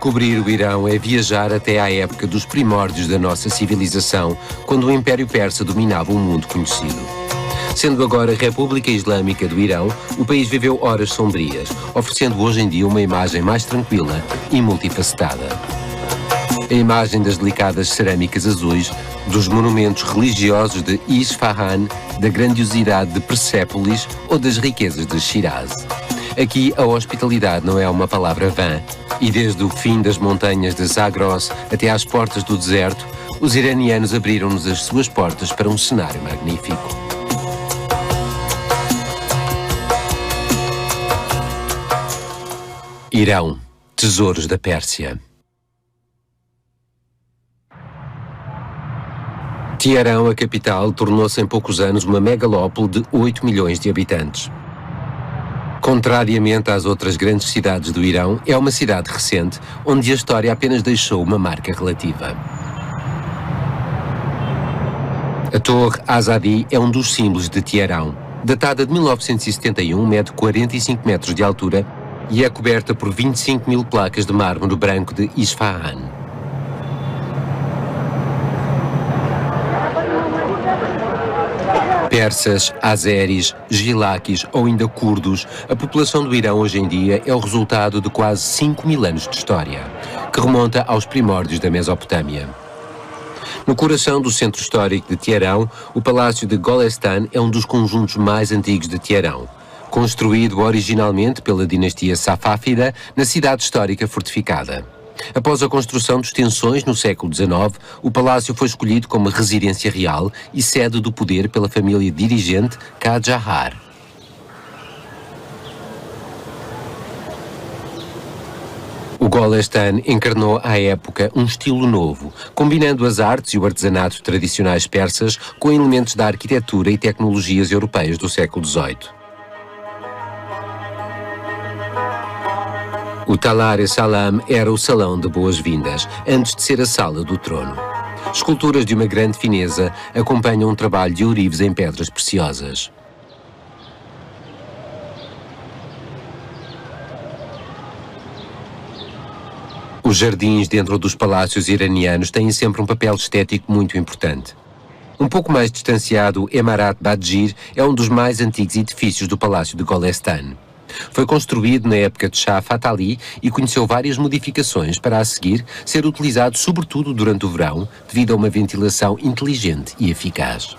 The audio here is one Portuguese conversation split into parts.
Descobrir o Irão é viajar até à época dos primórdios da nossa civilização, quando o Império Persa dominava o mundo conhecido. Sendo agora República Islâmica do Irão, o país viveu horas sombrias, oferecendo hoje em dia uma imagem mais tranquila e multifacetada. A imagem das delicadas cerâmicas azuis, dos monumentos religiosos de Isfahan, da grandiosidade de Persépolis ou das riquezas de Shiraz. Aqui a hospitalidade não é uma palavra vã, e desde o fim das montanhas de Zagros até às portas do deserto, os iranianos abriram-nos as suas portas para um cenário magnífico. Irão, tesouros da Pérsia. Teherão, a capital, tornou-se em poucos anos uma megalópole de 8 milhões de habitantes. Contrariamente às outras grandes cidades do Irão, é uma cidade recente, onde a história apenas deixou uma marca relativa. A Torre Azadi é um dos símbolos de Teherão. Datada de 1971, mede 45 metros de altura e é coberta por 25 mil placas de mármore branco de Isfahan. Persas, azeris, gilaquis ou ainda curdos, a população do Irão hoje em dia é o resultado de quase 5 mil anos de história, que remonta aos primórdios da Mesopotâmia. No coração do centro histórico de Teherão, o Palácio de Golestan é um dos conjuntos mais antigos de Teherão, construído originalmente pela dinastia Safávida na cidade histórica fortificada. Após a construção de extensões no século XIX, o palácio foi escolhido como residência real e sede do poder pela família dirigente Qajar. O Golestan encarnou à época um estilo novo, combinando as artes e o artesanato tradicionais persas com elementos da arquitetura e tecnologias europeias do século XVIII. O Talar-e-Salam era o salão de boas-vindas, antes de ser a sala do trono. Esculturas de uma grande fineza acompanham um trabalho de ourives em pedras preciosas. Os jardins dentro dos palácios iranianos têm sempre um papel estético muito importante. Um pouco mais distanciado, o Emarat Badjir é um dos mais antigos edifícios do Palácio de Golestan. Foi construído na época de Shah Fatali e conheceu várias modificações para a seguir ser utilizado sobretudo durante o verão, devido a uma ventilação inteligente e eficaz.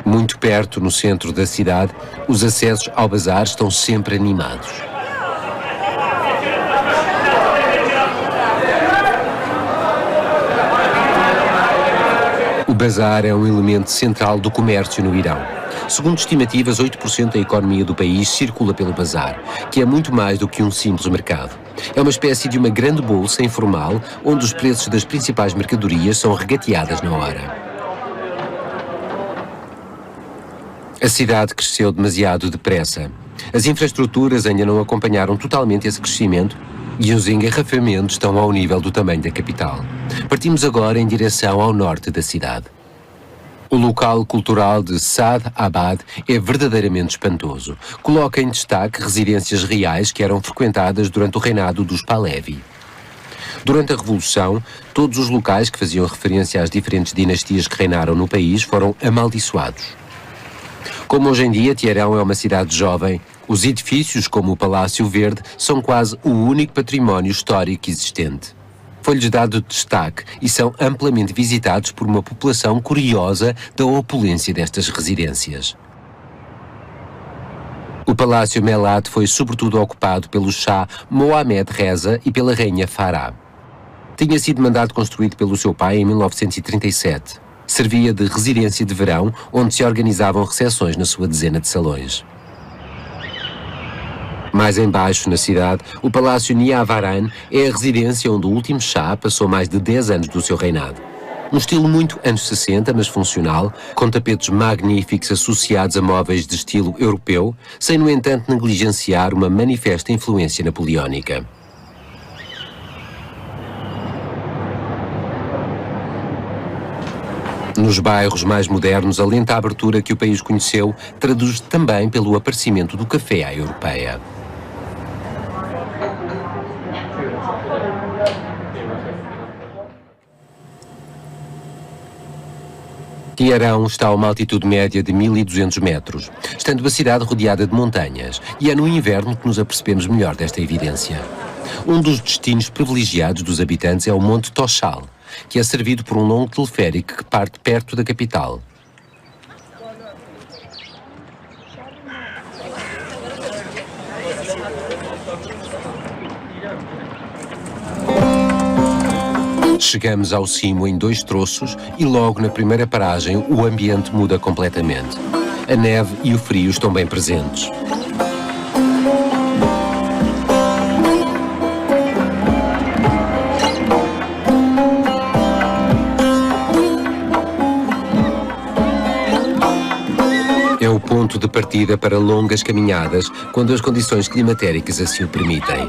Muito perto, no centro da cidade, os acessos ao bazar estão sempre animados. O bazar é um elemento central do comércio no Irão. Segundo estimativas, 8% da economia do país circula pelo bazar, que é muito mais do que um simples mercado. É uma espécie de uma grande bolsa informal, onde os preços das principais mercadorias são regateadas na hora. A cidade cresceu demasiado depressa. As infraestruturas ainda não acompanharam totalmente esse crescimento e os engarrafamentos estão ao nível do tamanho da capital. Partimos agora em direção ao norte da cidade. O local cultural de Sad Abad é verdadeiramente espantoso. Coloca em destaque residências reais que eram frequentadas durante o reinado dos Pahlavi. Durante a Revolução, todos os locais que faziam referência às diferentes dinastias que reinaram no país foram amaldiçoados. Como hoje em dia Teherão é uma cidade jovem, os edifícios como o Palácio Verde são quase o único património histórico existente. Foi-lhes dado destaque e são amplamente visitados por uma população curiosa da opulência destas residências. O Palácio Melat foi sobretudo ocupado pelo Shah Mohammad Reza e pela Rainha Farah. Tinha sido mandado construído pelo seu pai em 1937. Servia de residência de verão, onde se organizavam recepções na sua dezena de salões. Mais embaixo, na cidade, o Palácio Niavaran é a residência onde o último Shah passou mais de 10 anos do seu reinado. Um estilo muito anos 60, mas funcional, com tapetes magníficos associados a móveis de estilo europeu, sem, no entanto, negligenciar uma manifesta influência napoleónica. Nos bairros mais modernos, a lenta abertura que o país conheceu traduz também pelo aparecimento do café à europeia. Teherão está a uma altitude média de 1200 metros, estando a cidade rodeada de montanhas, e é no inverno que nos apercebemos melhor desta evidência. Um dos destinos privilegiados dos habitantes é o Monte Toshal, que é servido por um longo teleférico que parte perto da capital. Chegamos ao cimo em 2 troços e logo na primeira paragem o ambiente muda completamente. A neve e o frio estão bem presentes. É o ponto de partida para longas caminhadas quando as condições climatéricas assim o permitem.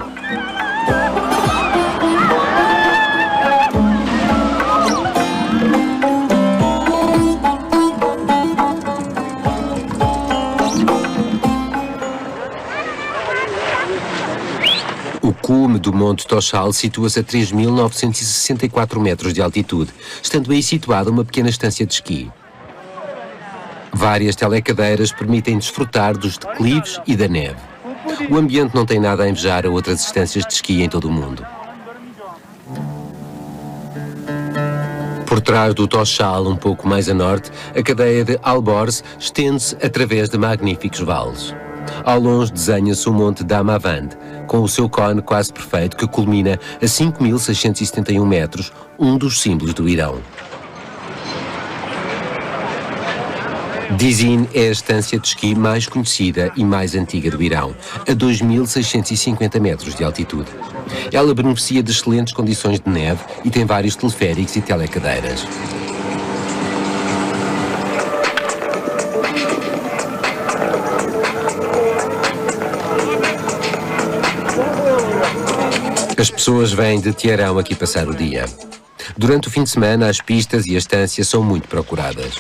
O cume do Monte Toshal situa-se a 3.964 metros de altitude, estando aí situada uma pequena estância de esqui. Várias telecadeiras permitem desfrutar dos declives e da neve. O ambiente não tem nada a invejar a outras estâncias de esqui em todo o mundo. Por trás do Toshal, um pouco mais a norte, a cadeia de Alborz estende-se através de magníficos vales. Ao longe desenha-se o Monte Damavand, com o seu cone quase perfeito que culmina a 5.671 metros, um dos símbolos do Irão. Dizin é a estância de esqui mais conhecida e mais antiga do Irão, a 2.650 metros de altitude. Ela beneficia de excelentes condições de neve e tem vários teleféricos e telecadeiras. As pessoas vêm de Teherão aqui passar o dia. Durante o fim de semana, as pistas e a estância são muito procuradas.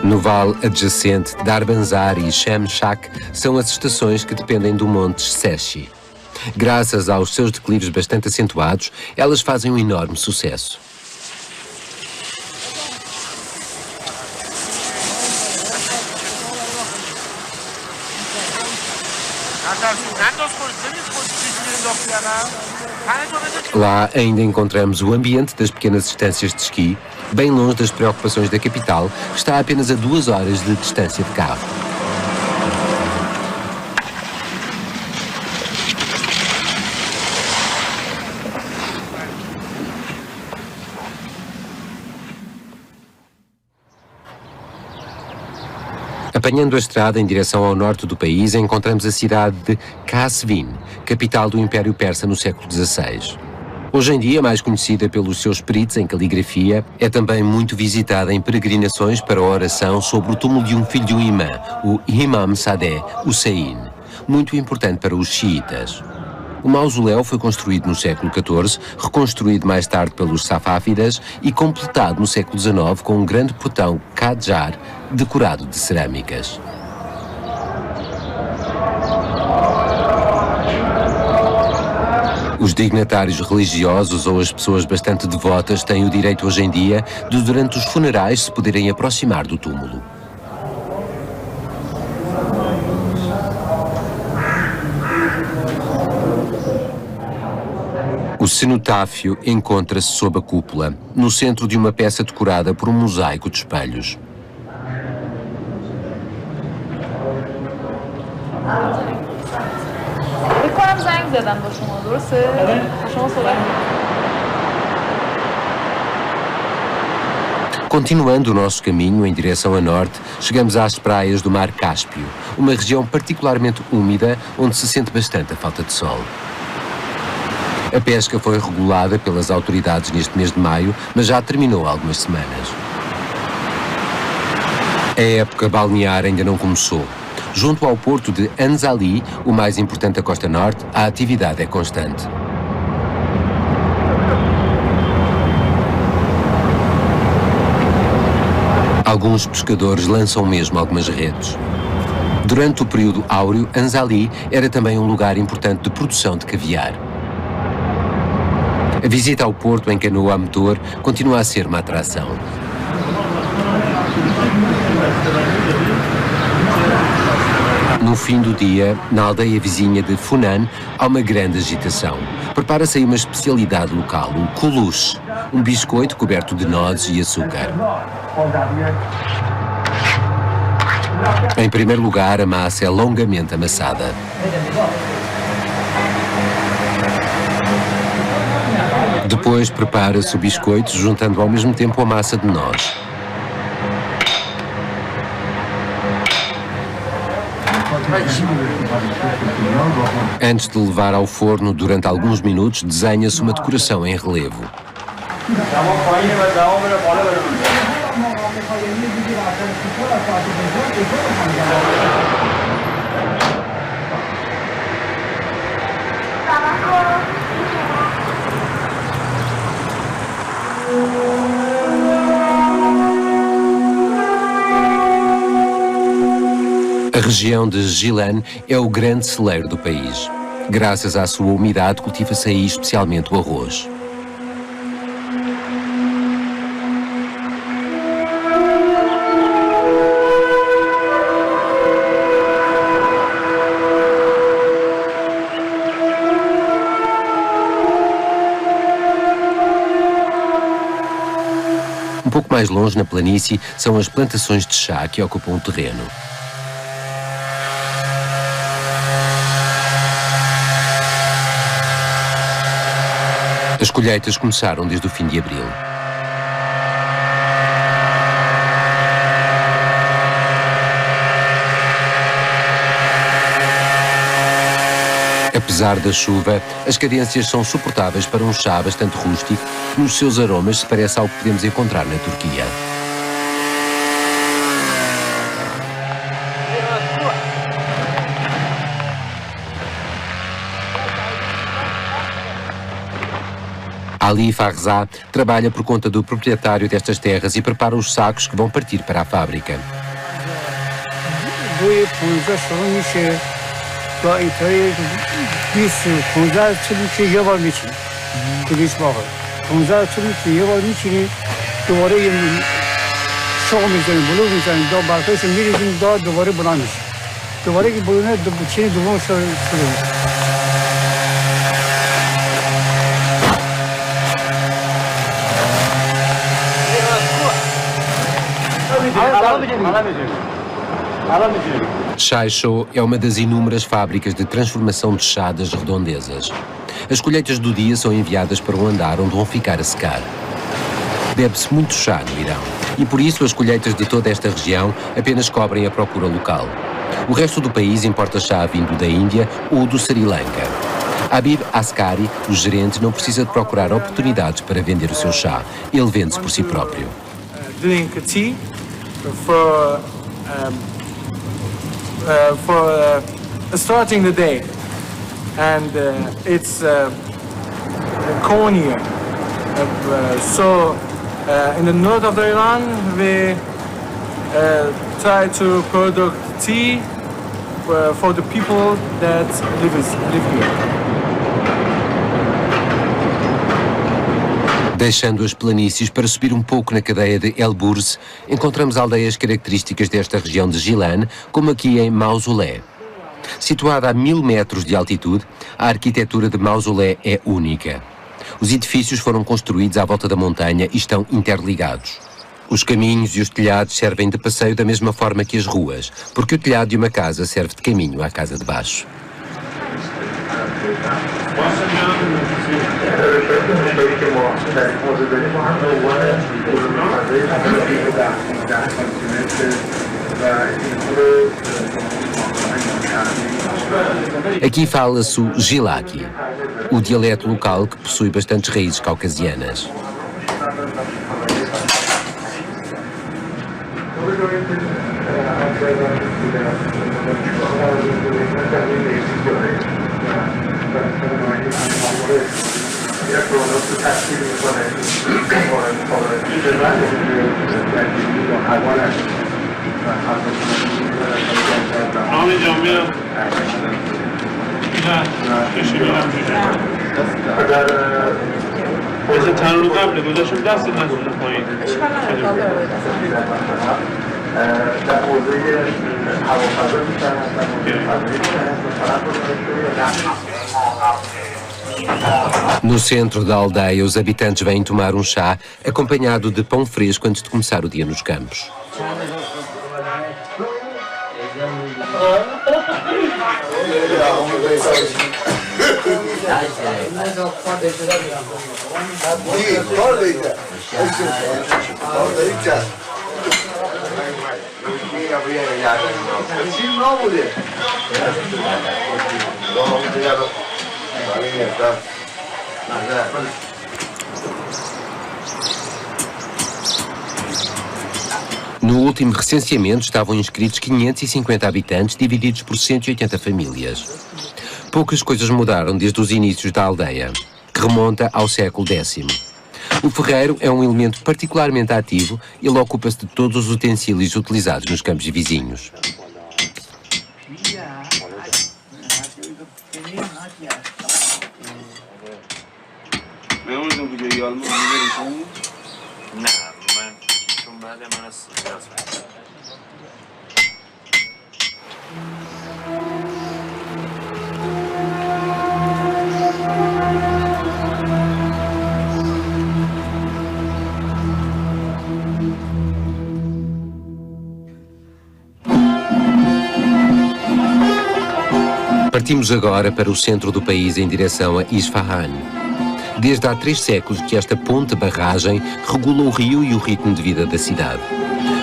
No vale adjacente, Darbanzar e Shemshak são as estações que dependem do Monte Sheshi. Graças aos seus declives bastante acentuados, elas fazem um enorme sucesso. Lá ainda encontramos o ambiente das pequenas estâncias de esqui, bem longe das preocupações da capital, que está a apenas a 2 horas de distância de carro. Apanhando a estrada em direção ao norte do país, encontramos a cidade de Qazvin, capital do Império Persa no século XVI. Hoje em dia, mais conhecida pelos seus peritos em caligrafia, é também muito visitada em peregrinações para a oração sobre o túmulo de um filho de um imã, o Imam Sadeh Hussein, muito importante para os xiitas. O mausoléu foi construído no século XIV, reconstruído mais tarde pelos Safávidas e completado no século XIX com um grande portão Qadjar decorado de cerâmicas. Os dignatários religiosos ou as pessoas bastante devotas têm o direito hoje em dia de, durante os funerais, se poderem aproximar do túmulo. O cenotáfio encontra-se sob a cúpula, no centro de uma peça decorada por um mosaico de espelhos. بکنم زنگ زدم با شما درسته؟ با شما صحبت. Continuando o nosso caminho em direção a norte, chegamos às praias do Mar Cáspio, uma região particularmente úmida onde se sente bastante a falta de sol. A pesca foi regulada pelas autoridades neste mês de maio, mas já terminou há algumas semanas. A época balnear ainda não começou. Junto ao porto de Anzali, o mais importante da costa norte, a atividade é constante. Alguns pescadores lançam mesmo algumas redes. Durante o período áureo, Anzali era também um lugar importante de produção de caviar. A visita ao porto em canoa a motor continua a ser uma atração. No fim do dia, na aldeia vizinha de Funan, há uma grande agitação. Prepara-se aí uma especialidade local, o culuche, um biscoito coberto de nozes e açúcar. Em primeiro lugar, a massa é longamente amassada. Depois prepara-se o biscoito, juntando ao mesmo tempo a massa de noz. Antes de levar ao forno durante alguns minutos, desenha-se uma decoração em relevo. A região de Gilan é o grande celeiro do país. Graças à sua umidade, cultiva-se aí especialmente o arroz. Um pouco mais longe, na planície, são as plantações de chá que ocupam o terreno. As colheitas começaram desde o fim de abril. Apesar da chuva, as cadências são suportáveis para um chá bastante rústico que nos seus aromas se parece ao que podemos encontrar na Turquia. Ali Farzah trabalha por conta do proprietário destas terras e prepara os sacos que vão partir para a fábrica. Chaisho é uma das inúmeras fábricas de transformação de chá das redondezas. As colheitas do dia são enviadas para um andar onde vão ficar a secar. Bebe-se muito chá no Irão e por isso as colheitas de toda esta região apenas cobrem a procura local. O resto do país importa chá vindo da Índia ou do Sri Lanka. Habib Askari, o gerente, não precisa de procurar oportunidades para vender o seu chá. Ele vende-se por si próprio. Drink tea for starting the day, and it's cornier. In the north of Iran, we try to produce tea for the people that live here. Deixando as planícies para subir um pouco na cadeia de Elburz, encontramos aldeias características desta região de Gilan, como aqui em Mausolé. Situada a 1000 metros de altitude, a arquitetura de Mausolé é única. Os edifícios foram construídos à volta da montanha e estão interligados. Os caminhos e os telhados servem de passeio da mesma forma que as ruas, porque o telhado de uma casa serve de caminho à casa de baixo. Aqui fala-se o Gilaki, o dialeto local que possui bastantes raízes caucasianas. آقای جامعه نه کشیدیم مثل چند روز قبل گذاشتم دست نکنه پایین اشکال نداره کالر باید اصلا. در حوزه هوافضا No centro da aldeia, os habitantes vêm tomar um chá acompanhado de pão fresco antes de começar o dia nos campos. No último recenseamento estavam inscritos 550 habitantes divididos por 180 famílias. Poucas coisas mudaram desde os inícios da aldeia, que remonta ao século X. O ferreiro é um elemento particularmente ativo e ele ocupa-se de todos os utensílios utilizados nos campos vizinhos. Partimos agora para o centro do país em direção a Isfahan. Desde há 3 séculos que esta ponte-barragem regula o rio e o ritmo de vida da cidade.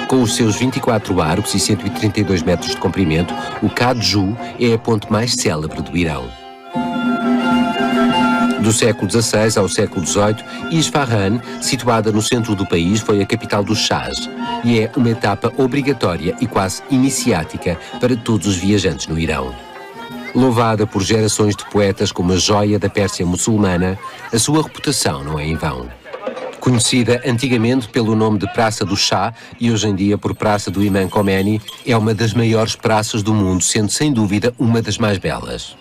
Com os seus 24 arcos e 132 metros de comprimento, o Kadju é a ponte mais célebre do Irão. Do século XVI ao século XVIII, Isfahan, situada no centro do país, foi a capital dos Shahs e é uma etapa obrigatória e quase iniciática para todos os viajantes no Irão. Louvada por gerações de poetas como a joia da Pérsia muçulmana, a sua reputação não é em vão. Conhecida antigamente pelo nome de Praça do Shah e hoje em dia por Praça do Imam Khomeini, é uma das maiores praças do mundo, sendo sem dúvida uma das mais belas.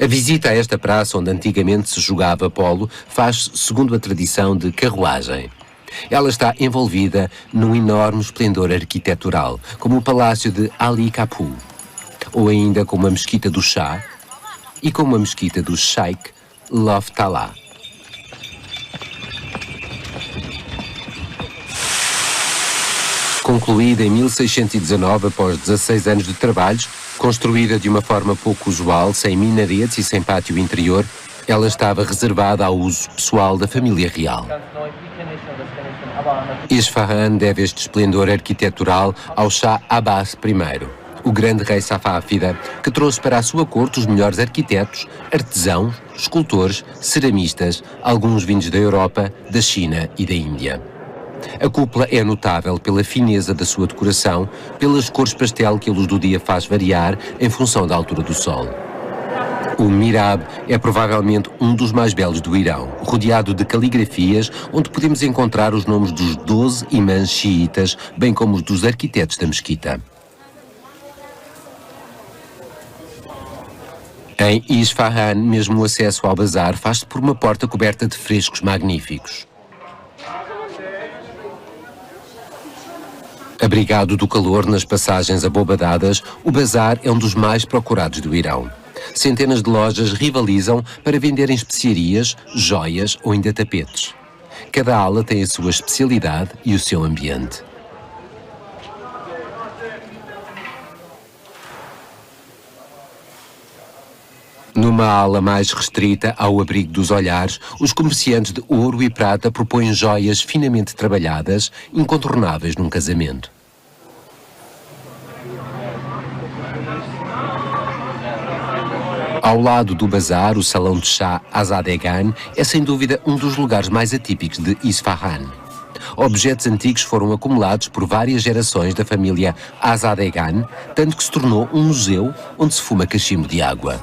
A visita a esta praça, onde antigamente se jogava polo, faz-se segundo a tradição de carruagem. Ela está envolvida num enorme esplendor arquitetural, como o Palácio de Ali Kapu, ou ainda como a Mesquita do Shah e como a Mesquita do Sheikh Loftallah. Concluída em 1619, após 16 anos de trabalhos, construída de uma forma pouco usual, sem minaretes e sem pátio interior, ela estava reservada ao uso pessoal da família real. Isfahan deve este esplendor arquitetural ao Shah Abbas I, o grande rei safávida, que trouxe para a sua corte os melhores arquitetos, artesãos, escultores, ceramistas, alguns vindos da Europa, da China e da Índia. A cúpula é notável pela fineza da sua decoração, pelas cores pastel que a luz do dia faz variar em função da altura do sol. O Mihrab é provavelmente um dos mais belos do Irão, rodeado de caligrafias onde podemos encontrar os nomes dos 12 imãs xiitas, bem como os dos arquitetos da mesquita. Em Isfahan, mesmo o acesso ao bazar faz-se por uma porta coberta de frescos magníficos. Abrigado do calor nas passagens abobadadas, o bazar é um dos mais procurados do Irão. Centenas de lojas rivalizam para venderem especiarias, joias ou ainda tapetes. Cada ala tem a sua especialidade e o seu ambiente. Numa ala mais restrita, ao abrigo dos olhares, os comerciantes de ouro e prata propõem joias finamente trabalhadas, incontornáveis num casamento. Ao lado do bazar, o salão de chá Azadegan é sem dúvida um dos lugares mais atípicos de Isfahan. Objetos antigos foram acumulados por várias gerações da família Azadegan, tanto que se tornou um museu onde se fuma cachimbo de água.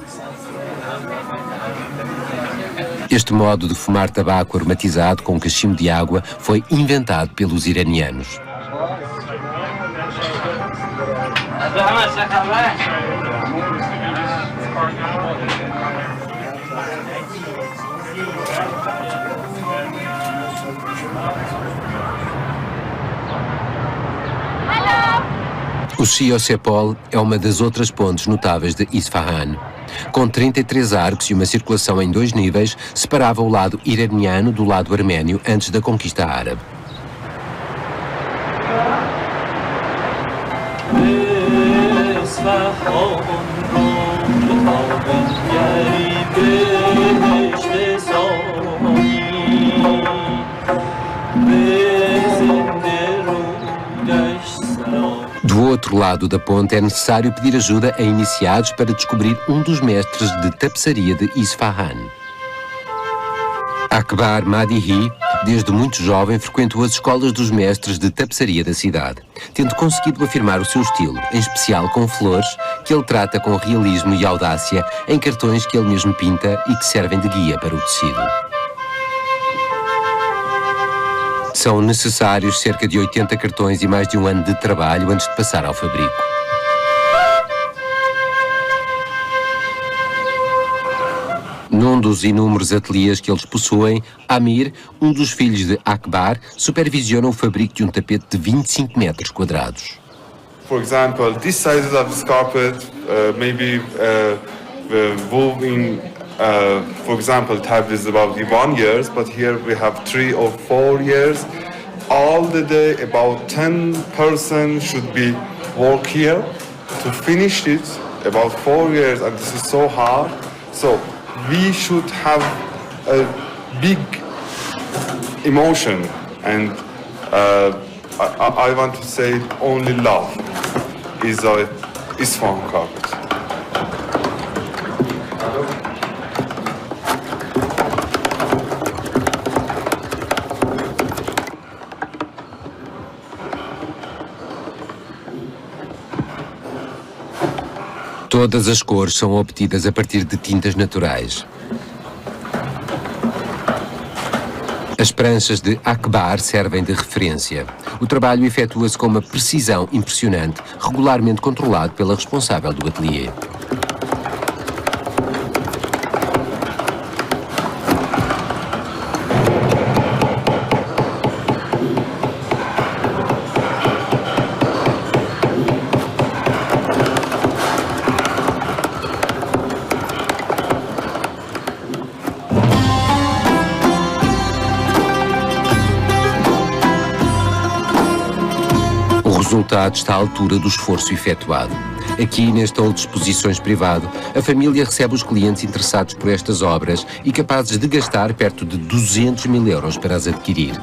Este modo de fumar tabaco aromatizado com cachimbo de água foi inventado pelos iranianos. O Shio Sepol é uma das outras pontes notáveis de Isfahan. Com 33 arcos e uma circulação em 2 níveis, separava o lado iraniano do lado arménio antes da conquista árabe. Do outro lado da ponte é necessário pedir ajuda a iniciados para descobrir um dos mestres de tapeçaria de Isfahan. Akbar Madihi, desde muito jovem, frequentou as escolas dos mestres de tapeçaria da cidade, tendo conseguido afirmar o seu estilo, em especial com flores, que ele trata com realismo e audácia em cartões que ele mesmo pinta e que servem de guia para o tecido. São necessários cerca de 80 cartões e mais de um ano de trabalho antes de passar ao fabrico. Num dos inúmeros ateliês que eles possuem, Amir, um dos filhos de Akbar, supervisiona o fabrico de um tapete de 25 metros quadrados. For example, this size of this carpet maybe woven. For example, type is about 1 year, but here we have 3 or 4 years. All the day, about 10 persons should be work here to finish it. About 4 years, and this is so hard. So we should have a big emotion, and I want to say only love is a Isfahan carpet. Todas as cores são obtidas a partir de tintas naturais. As pranchas de Akbar servem de referência. O trabalho efetua-se com uma precisão impressionante, regularmente controlado pela responsável do ateliê. O resultado está à altura do esforço efetuado. Aqui, neste hall de exposições privado, a família recebe os clientes interessados por estas obras e capazes de gastar perto de 200 mil euros para as adquirir.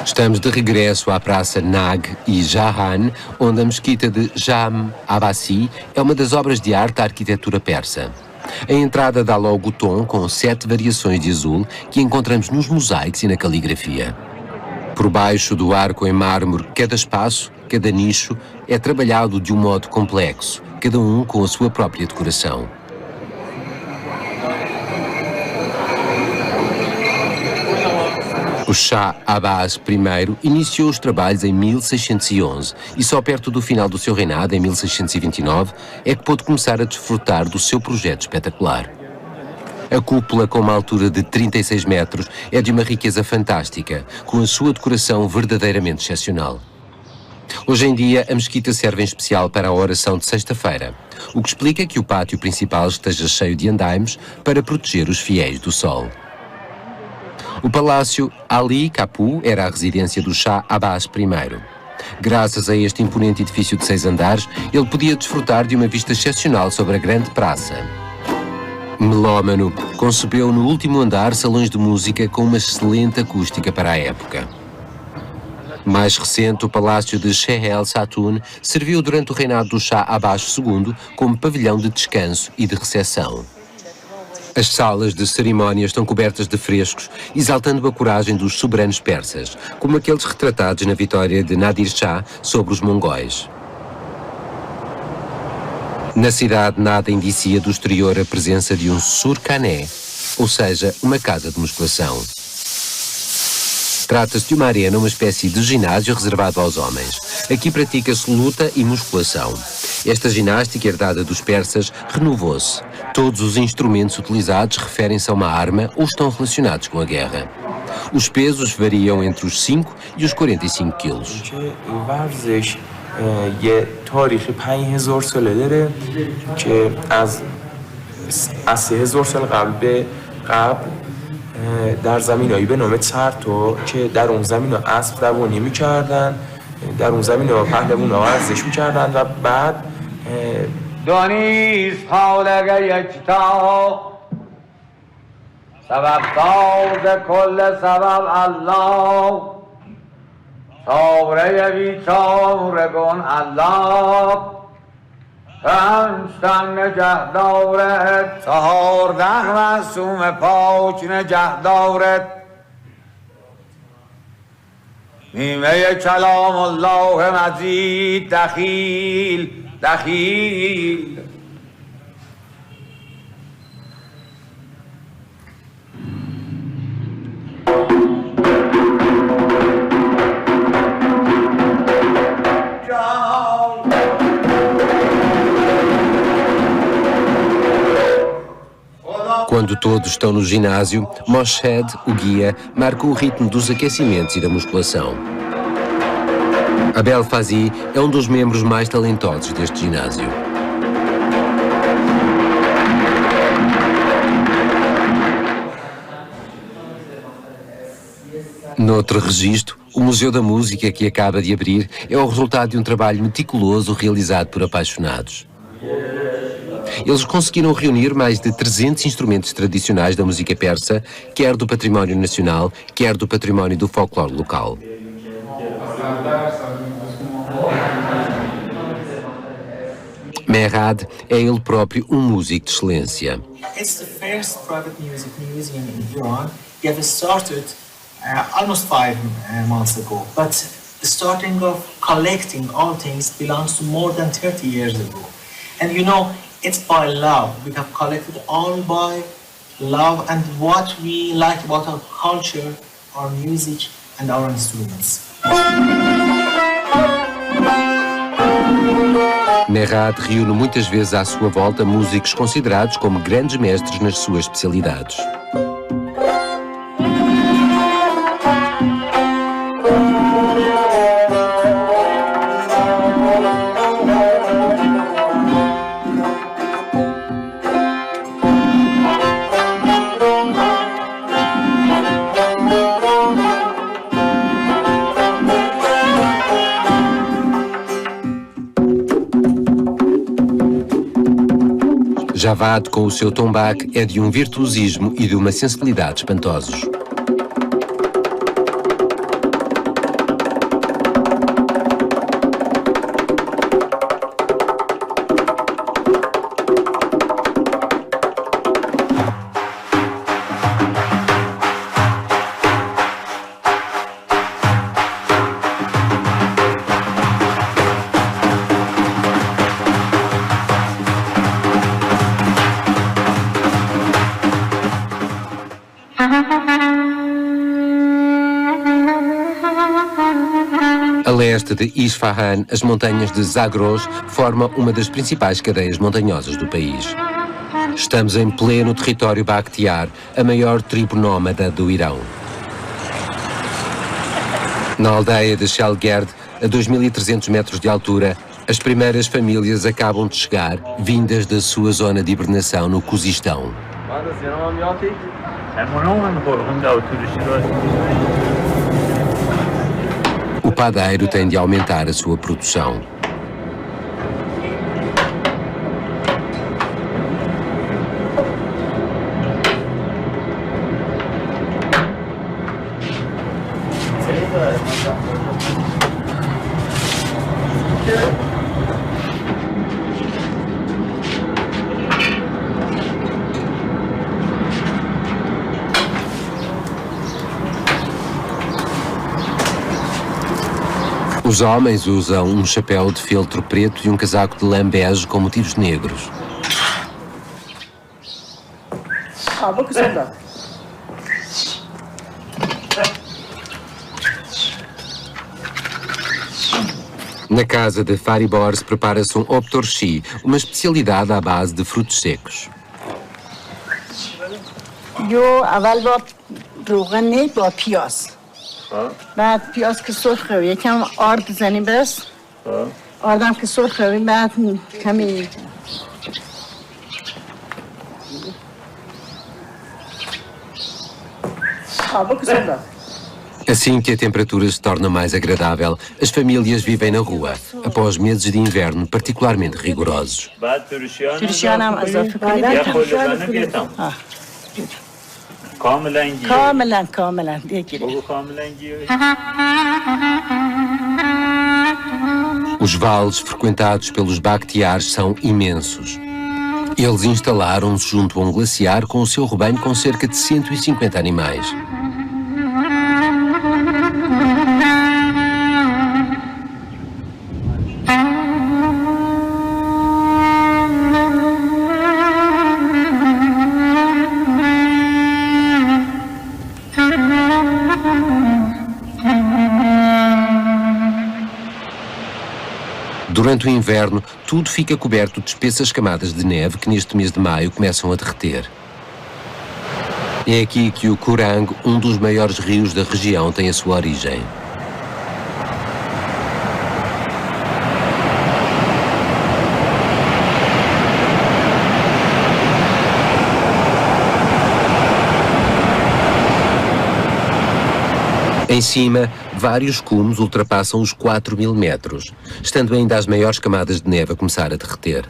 Estamos de regresso à Praça Nag e Jahan, onde a mesquita de Jam Abbasi é uma das obras de arte da arquitetura persa. A entrada dá logo o tom com 7 variações de azul que encontramos nos mosaicos e na caligrafia. Por baixo do arco em mármore, cada espaço, cada nicho, é trabalhado de um modo complexo, cada um com a sua própria decoração. O Shah Abbas I iniciou os trabalhos em 1611 e só perto do final do seu reinado, em 1629, é que pôde começar a desfrutar do seu projeto espetacular. A cúpula, com uma altura de 36 metros, é de uma riqueza fantástica, com a sua decoração verdadeiramente excepcional. Hoje em dia, a mesquita serve em especial para a oração de sexta-feira, o que explica que o pátio principal esteja cheio de andaimes para proteger os fiéis do sol. O palácio Ali Kapu era a residência do Shah Abbas I. Graças a este imponente edifício de 6 andares, ele podia desfrutar de uma vista excepcional sobre a grande praça. Melómano concebeu no último andar salões de música com uma excelente acústica para a época. Mais recente, o palácio de Sheikh El Satoun serviu durante o reinado do Shah Abbas II como pavilhão de descanso e de recepção. As salas de cerimónias estão cobertas de frescos, exaltando a coragem dos soberanos persas, como aqueles retratados na vitória de Nadir Shah sobre os mongóis. Na cidade nada indicia do exterior a presença de um surkhané, ou seja, uma casa de musculação. Trata-se de uma arena, uma espécie de ginásio reservado aos homens. Aqui pratica-se luta e musculação. Esta ginástica herdada dos persas renovou-se. Todos os instrumentos utilizados referem-se a uma arma ou estão relacionados com a guerra. Os pesos variam entre os 5 e os 45 quilos. یه تاریخ 5000 ساله داره که از 3000 سال قبل به قبل در زمینایی به نام ترتو که در اون زمین ها اسب دوانی میکردن، در اون زمین ها پهلوان ها ورزش میکردن و بعد دانیست حالگه یکتا سبب ساز کل سبب الله تاره بی چاره کن الله پنجتن نگه دارد 14 معصوم پاک نگه دارد نیمه کلام الله مجید دخیل دخیل Quando todos estão no ginásio, Moshed, o guia, marca o ritmo dos aquecimentos e da musculação. Abel Fazi é um dos membros mais talentosos deste ginásio. Noutro registro, o Museu da Música que acaba de abrir é o resultado de um trabalho meticuloso realizado por apaixonados. Eles conseguiram reunir mais de 300 instrumentos tradicionais da música persa, quer do património nacional, quer do património do folclore local. Mehrad é ele próprio um músico de excelência. It's the first private music museum in Iran. We have started almost 5 months ago, but the starting of collecting all things belongs to more than 30 years ago. And you know, it's by love. We have collected all by love and what we like about our culture, our music and our instruments. Mehrad reúne muitas vezes à sua volta músicos considerados como grandes mestres nas suas especialidades. Javad, com o seu tombak, é de um virtuosismo e de uma sensibilidade espantosos. A leste de Isfahan, as montanhas de Zagros formam uma das principais cadeias montanhosas do país. Estamos em pleno território Bakhtiar, a maior tribo nómada do Irão. Na aldeia de Shelgerd, a 2.300 metros de altura, as primeiras famílias acabam de chegar, vindas da sua zona de hibernação no Cuzistão. O O padeiro tem de aumentar a sua produção. Os homens usam um chapéu de feltro preto e um casaco de lã bege com motivos negros. Na casa de Faribors prepara-se um optorshi, uma especialidade à base de frutos secos. جو اول با روغن نه با پیاز بعد پیاز که سرخ روی یکم آرد بزنیم بس آردم که سرخ روی بعد کمی Assim que a temperatura se torna mais agradável, as famílias vivem na rua, após meses de inverno particularmente rigorosos. ترشیانم اضافه کنیم کاملا دیگه Os vales frequentados pelos Bakhtiars são imensos. Eles instalaram-se junto a um glaciar com o seu rebanho com cerca de 150 animais. Durante o inverno, tudo fica coberto de espessas camadas de neve que neste mês de maio começam a derreter. É aqui que o Kurang, um dos maiores rios da região, tem a sua origem. Em cima, vários cumes ultrapassam os 4.000 metros, estando ainda as maiores camadas de neve a começar a derreter.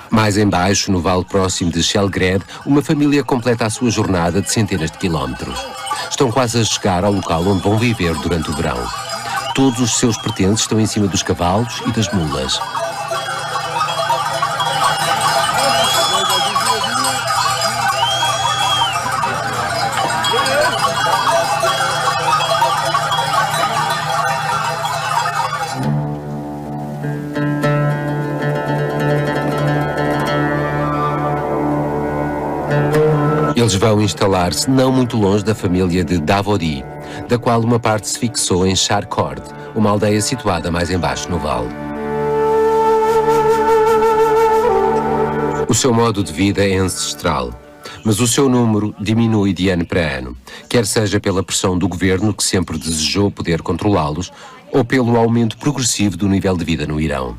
Mais embaixo, no vale próximo de Shelgred, uma família completa a sua jornada de centenas de quilómetros. Estão quase a chegar ao local onde vão viver durante o verão. Todos os seus pertences estão em cima dos cavalos e das mulas. Eles vão instalar-se não muito longe da família de Davodi, da qual uma parte se fixou em Sharkord, uma aldeia situada mais embaixo no vale. O seu modo de vida é ancestral, mas o seu número diminui de ano para ano, quer seja pela pressão do governo que sempre desejou poder controlá-los, ou pelo aumento progressivo do nível de vida no Irão.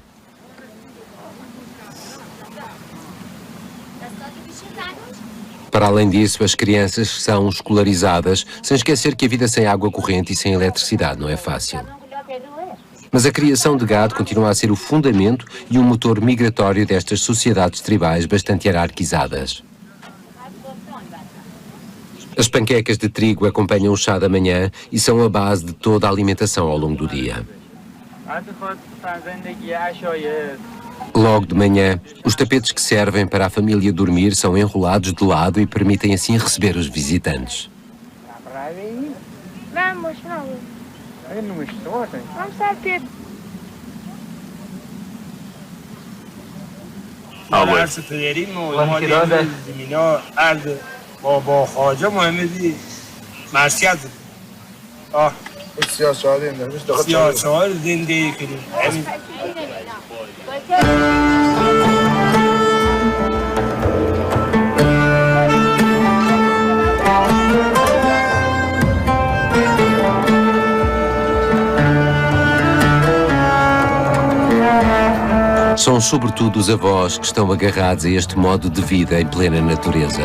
Para além disso, as crianças são escolarizadas, sem esquecer que a vida sem água corrente e sem eletricidade não é fácil. Mas a criação de gado continua a ser o fundamento e um motor migratório destas sociedades tribais bastante hierarquizadas. As panquecas de trigo acompanham o chá da manhã e são a base de toda a alimentação ao longo do dia. Logo de manhã, os tapetes que servem para a família dormir são enrolados de lado e permitem assim receber os visitantes. São sobretudo os avós que estão agarrados a este modo de vida em plena natureza.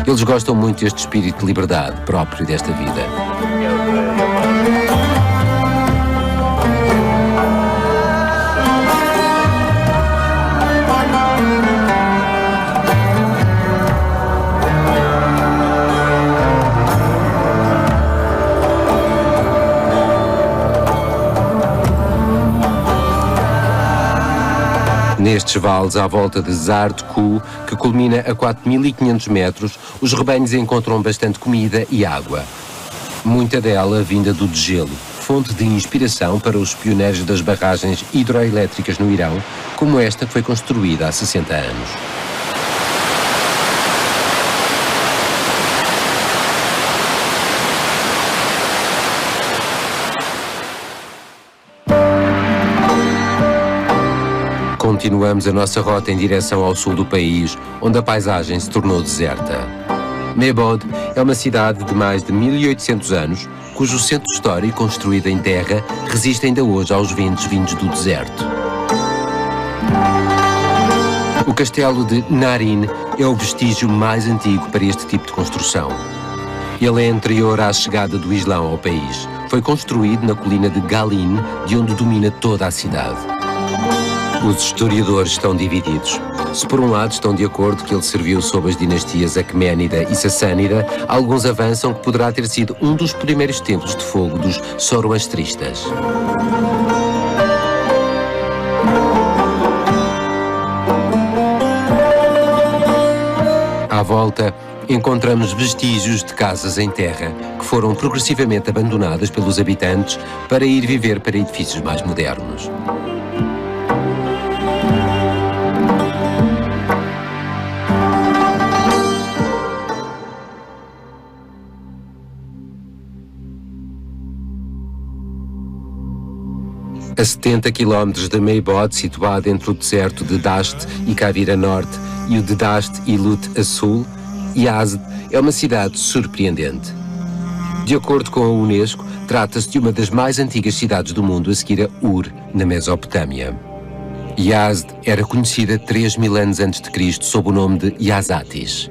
Eles gostam muito deste espírito de liberdade próprio desta vida. Nestes vales à volta de Zard Ku, que culmina a 4.500 metros, os rebanhos encontram bastante comida e água. Muita dela vinda do degelo, fonte de inspiração para os pioneiros das barragens hidroelétricas no Irão, como esta que foi construída há 60 anos. Continuamos a nossa rota em direção ao sul do país, onde a paisagem se tornou deserta. Mebod é uma cidade de mais de 1800 anos, cujo centro histórico, construído em terra, resiste ainda hoje aos ventos vindos do deserto. O castelo de Narin é o vestígio mais antigo para este tipo de construção. Ele é anterior à chegada do Islão ao país. Foi construído na colina de Galin, de onde domina toda a cidade. Os historiadores estão divididos. Se por um lado estão de acordo que ele serviu sob as dinastias Aquemênida e Sassânida, alguns avançam que poderá ter sido um dos primeiros templos de fogo dos zoroastristas. À volta, encontramos vestígios de casas em terra que foram progressivamente abandonadas pelos habitantes para ir viver para edifícios mais modernos. A 70 km de Meibod, situado entre o deserto de Dasht e Kavira Norte e o de Dasht e Lut a sul, Yazd é uma cidade surpreendente. De acordo com a Unesco, trata-se de uma das mais antigas cidades do mundo a seguir a Ur, na Mesopotâmia. Yazd era conhecida 3000 anos antes de Cristo sob o nome de Yazatis.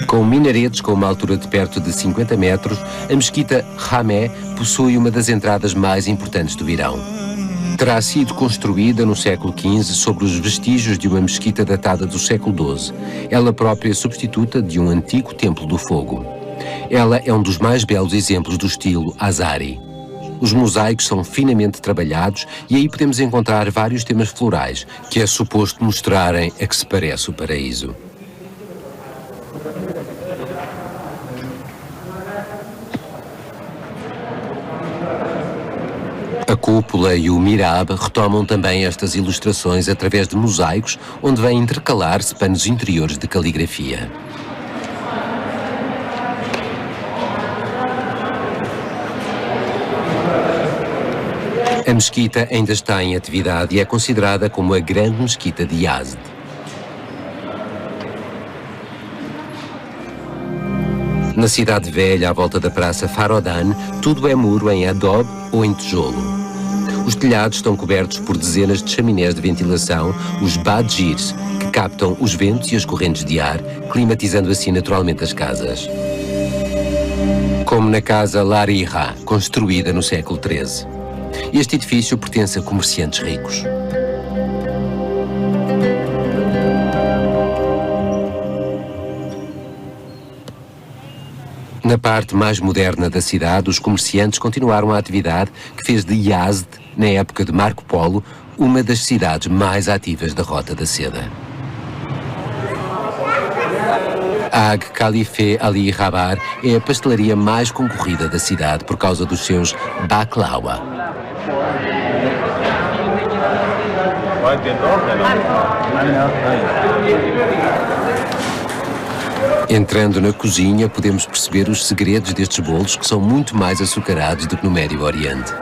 Com minaretes com uma altura de perto de 50 metros, a mesquita Hamé possui uma das entradas mais importantes do Irão. Terá sido construída no século XV sobre os vestígios de uma mesquita datada do século XII, ela própria substituta de um antigo templo do fogo. Ela é um dos mais belos exemplos do estilo Azari. Os mosaicos são finamente trabalhados e aí podemos encontrar vários temas florais que é suposto mostrarem a que se parece o paraíso. A cúpula e o mihrab retomam também estas ilustrações através de mosaicos, onde vêm intercalar-se panos interiores de caligrafia. A mesquita ainda está em atividade e é considerada como a grande mesquita de Yazd. Na cidade velha, à volta da praça Farodan, tudo é muro em adobe ou em tijolo. Os telhados estão cobertos por dezenas de chaminés de ventilação, os badjirs, que captam os ventos e as correntes de ar, climatizando assim naturalmente as casas. Como na casa Lariha, construída no século XIII. Este edifício pertence a comerciantes ricos. Na parte mais moderna da cidade, os comerciantes continuaram a atividade que fez de Yazd, na época de Marco Polo, uma das cidades mais ativas da Rota da Seda. Ag Khalife Ali Rabar é a pastelaria mais concorrida da cidade por causa dos seus baklawa. Entrando na cozinha, podemos perceber os segredos destes bolos que são muito mais açucarados do que no Médio Oriente.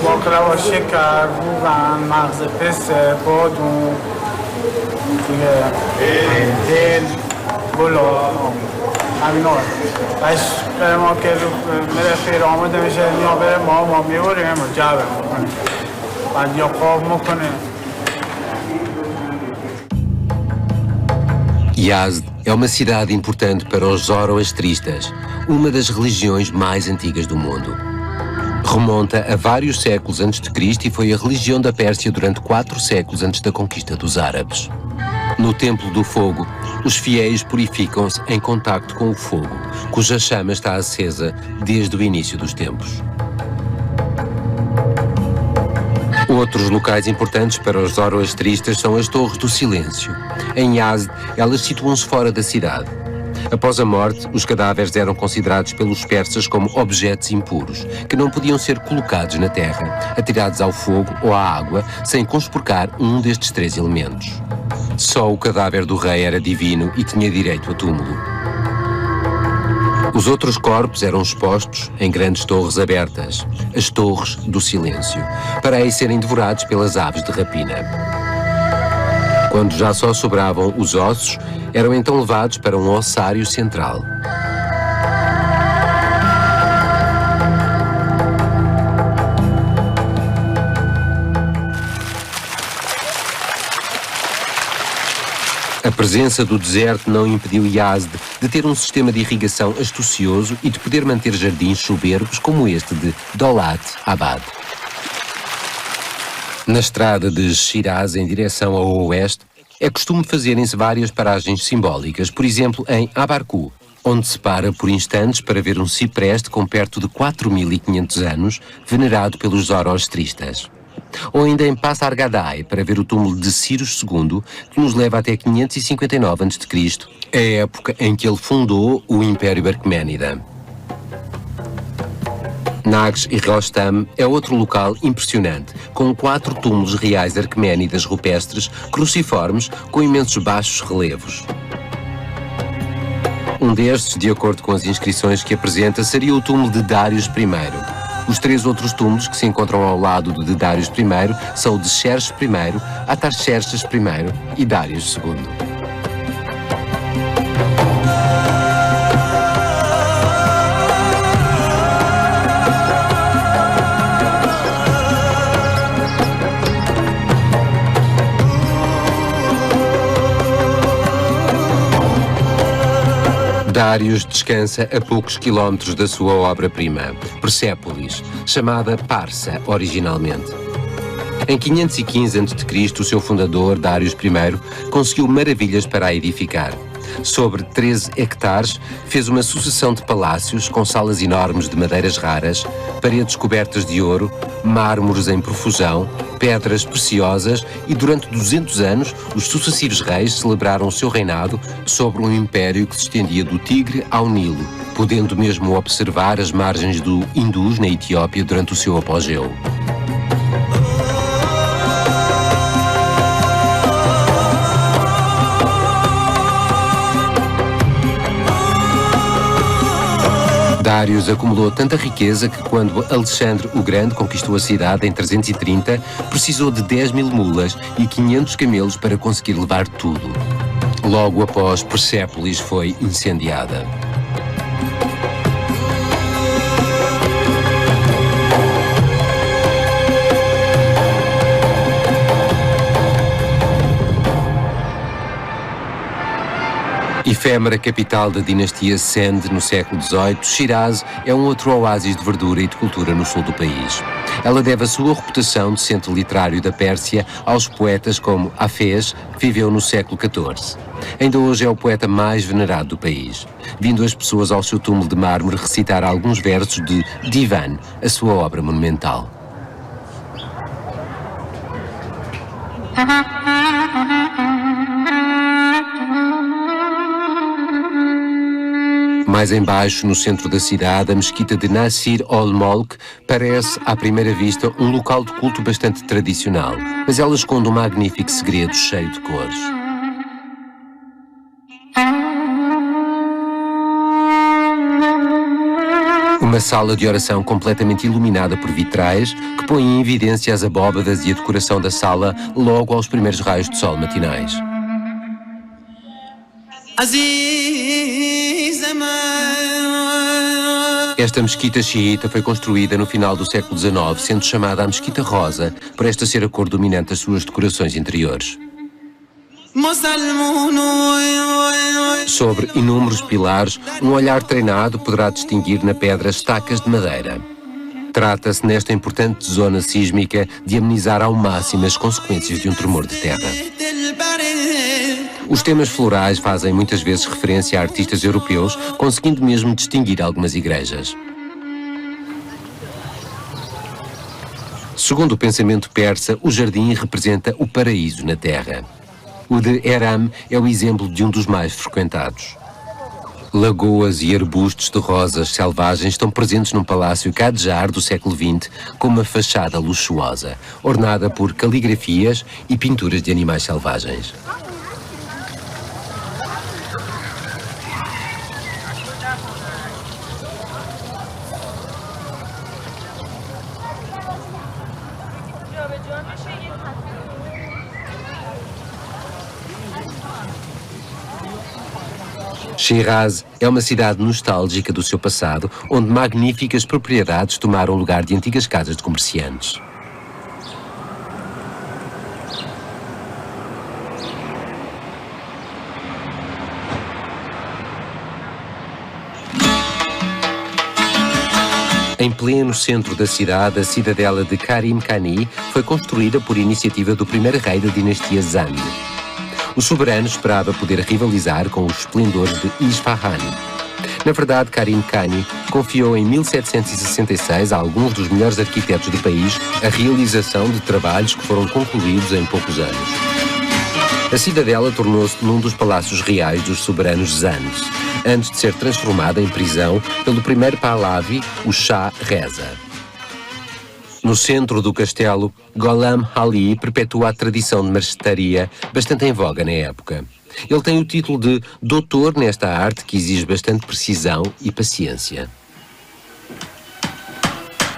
باقلا و شکر، روغن، مغز پسته، بادون، دل، گلاب، همینا باش برای ما که میره خیر آماده میشه یا بره ما میبریم و جعبه میکنیم بعد یا قاب میکنه. Yazd é uma cidade importante para os zoroastristas, uma das religiões mais antigas do mundo. Remonta a vários séculos antes de Cristo e foi a religião da Pérsia durante 4 séculos antes da conquista dos árabes. No Templo do Fogo, Os fiéis purificam-se em contacto com o fogo, cuja chama está acesa desde o início dos tempos. Outros locais importantes para os zoroastristas são as Torres do Silêncio. Em Yazd, elas situam-se fora da cidade. Após a morte, os cadáveres eram considerados pelos persas como objetos impuros, que não podiam ser colocados na terra, atirados ao fogo ou à água, sem conspurcar um destes 3 elementos. Só o cadáver do rei era divino e tinha direito a túmulo. Os outros corpos eram expostos em grandes torres abertas, as Torres do Silêncio, para aí serem devorados pelas aves de rapina. Quando já só sobravam os ossos, eram então levados para um ossário central. A presença do deserto não impediu Yazd de ter um sistema de irrigação astucioso e de poder manter jardins soberbos como este de Daulat Abad. Na estrada de Shiraz em direção ao oeste, é costume fazerem-se várias paragens simbólicas, por exemplo em Abarku, onde se para por instantes para ver um cipreste com perto de 4.500 anos, venerado pelos zoroastristas. Ou ainda em Passar Gadai, para ver o túmulo de Cyrus II, que nos leva até 559 a.C., a época em que ele fundou o Império Arquemênida. Nags e Rostam é outro local impressionante, com 4 túmulos reais arquemênidas rupestres, cruciformes, com imensos baixos relevos. Um destes, de acordo com as inscrições que apresenta, seria o túmulo de Darius I. Os 3 outros túmulos que se encontram ao lado de Darius I são o de Xerxes I, Atarxerxes I e Darius II. Darius descansa a poucos quilómetros da sua obra-prima, Persépolis, chamada Parsa originalmente. Em 515 a.C., o seu fundador, Darius I, conseguiu maravilhas para a edificar. Sobre 13 hectares, fez uma sucessão de palácios com salas enormes de madeiras raras, paredes cobertas de ouro, mármores em profusão, pedras preciosas e durante 200 anos os sucessivos reis celebraram o seu reinado sobre um império que se estendia do Tigre ao Nilo, podendo mesmo observar as margens do Indus na Etiópia durante o seu apogeu. Darius acumulou tanta riqueza que quando Alexandre o Grande conquistou a cidade em 330, precisou de 10.000 mulas e 500 camelos para conseguir levar tudo. Logo após, Persépolis foi incendiada. Efêmera capital da dinastia Send no século XVIII, Shiraz é um outro oásis de verdura e de cultura no sul do país. Ela deve a sua reputação de centro literário da Pérsia aos poetas como Hafez, que viveu no século XIV. Ainda hoje é o poeta mais venerado do país, vindo as pessoas ao seu túmulo de mármore recitar alguns versos de Divan, a sua obra monumental. Mais embaixo, no centro da cidade, a mesquita de Nasir ol-Molk parece, à primeira vista, um local de culto bastante tradicional, mas ela esconde um magnífico segredo cheio de cores. Uma sala de oração completamente iluminada por vitrais que põe em evidência as abóbadas e a decoração da sala logo aos primeiros raios de sol matinais. Esta mesquita xiita foi construída no final do século XIX, sendo chamada a Mesquita Rosa, por esta ser a cor dominante das suas decorações interiores. Sobre inúmeros pilares, um olhar treinado poderá distinguir na pedra estacas de madeira. Trata-se, nesta importante zona sísmica, de amenizar ao máximo as consequências de um tremor de terra. Os temas florais fazem muitas vezes referência a artistas europeus, conseguindo mesmo distinguir algumas igrejas. Segundo o pensamento persa, o jardim representa o paraíso na terra. O de Eram é o exemplo de um dos mais frequentados. Lagoas e arbustos de rosas selvagens estão presentes num palácio Kadjar do século XX, com uma fachada luxuosa, ornada por caligrafias e pinturas de animais selvagens. Shiraz é uma cidade nostálgica do seu passado, onde magníficas propriedades tomaram lugar de antigas casas de comerciantes. Em pleno centro da cidade, a cidadela de Karim Khani foi construída por iniciativa do primeiro rei da dinastia Zand. O soberano esperava poder rivalizar com os esplendores de Isfahan. Na verdade, Karim Khani confiou em 1766 a alguns dos melhores arquitetos do país a realização de trabalhos que foram concluídos em poucos anos. A cidadela tornou-se num dos palácios reais dos soberanos Zandes, antes de ser transformada em prisão pelo primeiro Pahlavi, o Shah Reza. No centro do castelo, Gholam Ali perpetua a tradição de marcenaria bastante em voga na época. Ele tem o título de doutor nesta arte que exige bastante precisão e paciência.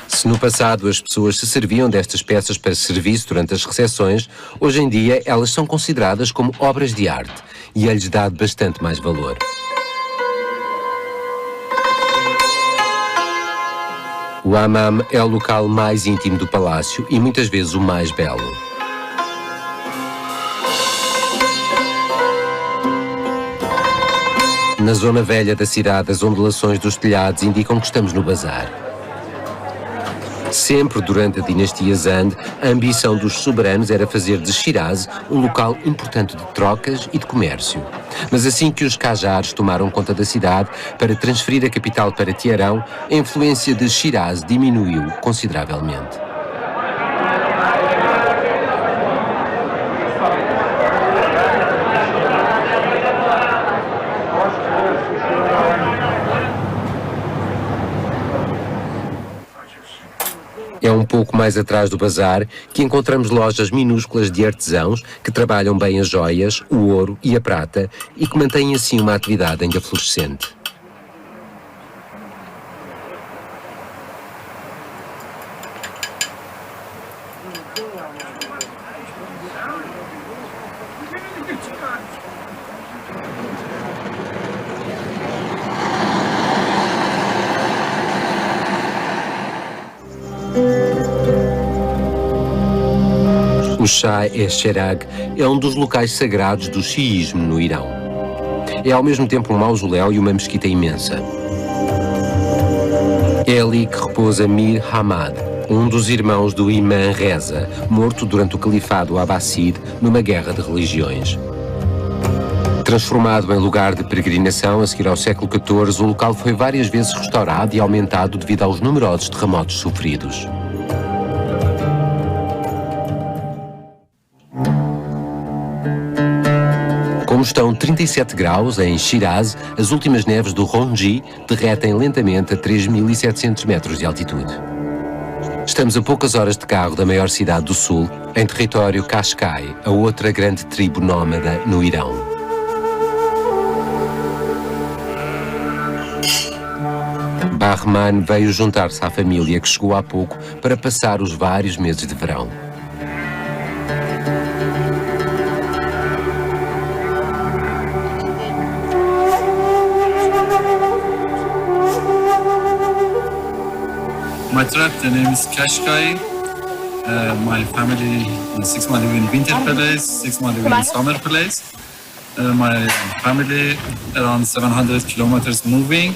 Se no passado as pessoas se serviam destas peças para serviço durante as recepções, hoje em dia elas são consideradas como obras de arte e é-lhes dado bastante mais valor. O hammam é o local mais íntimo do palácio e muitas vezes o mais belo. Na zona velha da cidade, as ondulações dos telhados indicam que estamos no bazar. Sempre durante a dinastia Zand, a ambição dos soberanos era fazer de Shiraz um local importante de trocas e de comércio. Mas assim que os Qajars tomaram conta da cidade para transferir a capital para Teherão, a influência de Shiraz diminuiu consideravelmente. É um pouco mais atrás do bazar que encontramos lojas minúsculas de artesãos que trabalham bem as joias, o ouro e a prata e que mantêm assim uma atividade ainda florescente. O Shah-e-Cheragh é um dos locais sagrados do xiismo no Irão. É ao mesmo tempo um mausoléu e uma mesquita imensa. É ali que repousa Mir Hamad, um dos irmãos do Imã Reza, morto durante o califado Abbasside numa guerra de religiões. Transformado em lugar de peregrinação a seguir ao século XIV, o local foi várias vezes restaurado e aumentado devido aos numerosos terremotos sofridos. Como estão 37 graus em Shiraz, as últimas neves do Ronji derretem lentamente a 3.700 metros de altitude. Estamos a poucas horas de carro da maior cidade do sul, em território Qashqai, a outra grande tribo nómada no Irão. Bahman veio juntar-se à família que chegou há pouco para passar os vários meses de verão. My tribe, the name is Qashqai. My family, 6 months live in winter place, 6 months live in summer place. My family around 700 kilometers moving.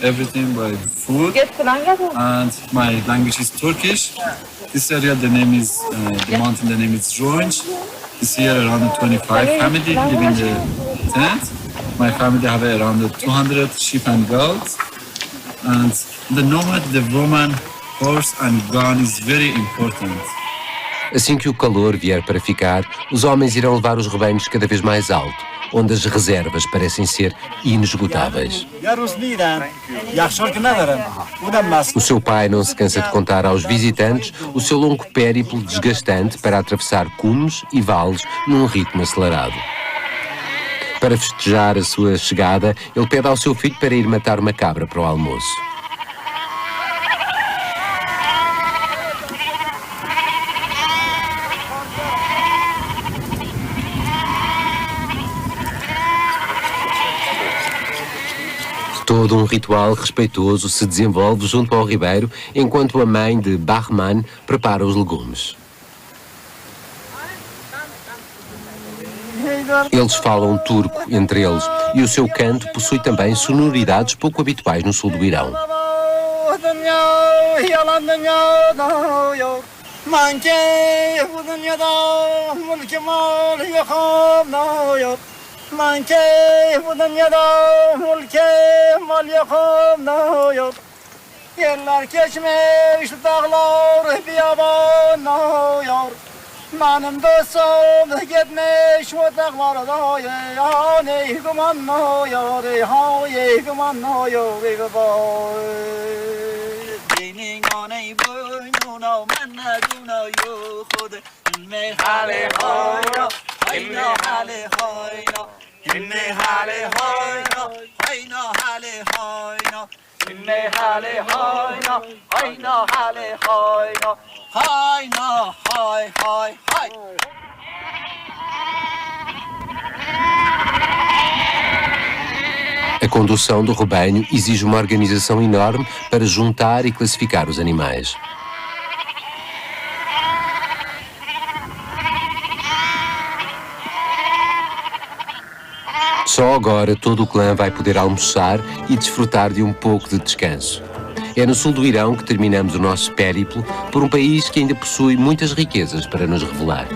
everything by food. And my language is Turkish. This area, the name is the mountain. The name is Zonj. This year, around 25 family live in the tent. My family have around 200 sheep and goats. And the nomad, the woman, horse and gun is very important. Assim que o calor vier para ficar, os homens irão levar os rebanhos cada vez mais alto, onde as reservas parecem ser inesgotáveis. O seu pai não se cansa de contar aos visitantes o seu longo périplo desgastante para atravessar cumes e vales num ritmo acelerado. Para festejar a sua chegada, ele pede ao seu filho para ir matar uma cabra para o almoço. Todo um ritual respeitoso se desenvolve junto ao ribeiro, enquanto a mãe de Bahman prepara os legumes. Eles falam turco entre eles e o seu canto possui também sonoridades pouco habituais no sul do Irão. من که bu dünyada mülke mal yakamda yok. Yerler geçmiş dağlar biyabanla yok. Benim dostum gitmiş o dağlarda yani gümanla yok. Hay gümanla yok. Senin aney boynuna men aduna yok. Me hale hayna hayna hale hayna. İnne hale hayna, hayna hale hayna. İnne hale hayna, hayna hale hayna. Hayna hay hay hay. A condução do rebanho exige uma organização enorme para juntar e classificar os animais. Só agora todo o clã vai poder almoçar e desfrutar de um pouco de descanso. É no sul do Irão que terminamos o nosso périplo por um país que ainda possui muitas riquezas para nos revelar.